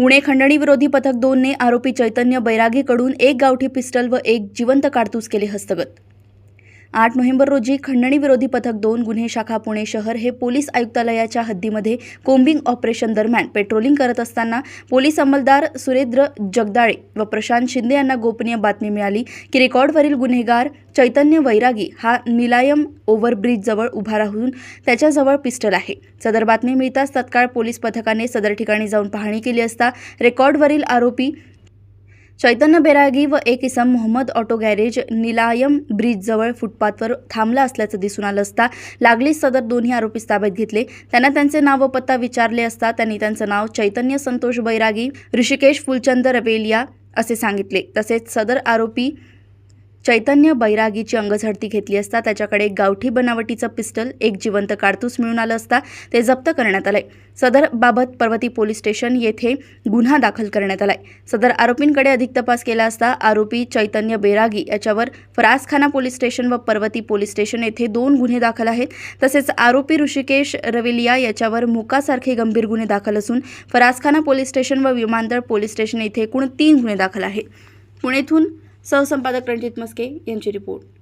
पुणे खंडणी विरोधी पथक 2 ने आरोपी चैतन्य बैरागीकडून एक गावठी पिस्टल व एक जिवंत कारतूस केले हस्तगत। 8 नोव्हेंबर रोजी खंडणी विरोधी पथक 2 गुन्हे शाखा पुणे शहर हे पोलीस आयुक्तालयाच्या हद्दीमध्ये कोम्बिंग ऑपरेशन दरम्यान पेट्रोलिंग करत असताना पोलीस अंमलदार सुरेंद्र जगदाळे व प्रशांत शिंदे यांना गोपनीय बातमी मिळाली की रेकॉर्डवरील गुन्हेगार चैतन्य बैरागी हा निलायम ओव्हरब्रिज जवळ उभा राहून त्याच्याजवळ पिस्टल आहे। सदर बातमी मिळताच तत्काळ पोलीस पथकाने सदर ठिकाणी जाऊन पाहणी केली असता रेकॉर्डवरील आरोपी चैतन्य बैरागी व एक इसम Mohammed auto garage Nilayam bridge जवळ फुटपाथवर थांबला असल्याचं दिसून आलं असता लागलीच सदर दोन्ही आरोपीस ताब्यात घेतले। त्यांना त्यांचे नाव व पत्ता विचारले असता त्यांनी त्यांचं नाव चैतन्य संतोष बैरागी ऋषिकेश फुलचंद रवेलिया असे सांगितले। तसेच सदर आरोपी चैतन्य बैरागीची अंगझडती घेतली असता त्याच्याकडे एक गावठी बनावटीचं पिस्टल एक जिवंत कारतूस मिळून आलं असता ते जप्त करण्यात आले। सदर बाबत पर्वती पोलीस स्टेशन येथे गुन्हा दाखल करण्यात आलाय। सदर आरोपींकडे अधिक तपास केला असता आरोपी चैतन्य बैरागी याच्यावर फरासखाना पोलीस स्टेशन व पर्वती पोलीस स्टेशन येथे 2 गुन्हे दाखल आहेत। तसेच आरोपी ऋषिकेश रवेलिया याच्यावर मुकासारखे गंभीर गुन्हे दाखल असून फरासखाना पोलीस स्टेशन व विमानतळ पोलीस स्टेशन येथे एकूण 3 गुन्हे दाखल आहेत। पुणेतून सहसंपादक रणजित मस्के यांची रिपोर्ट।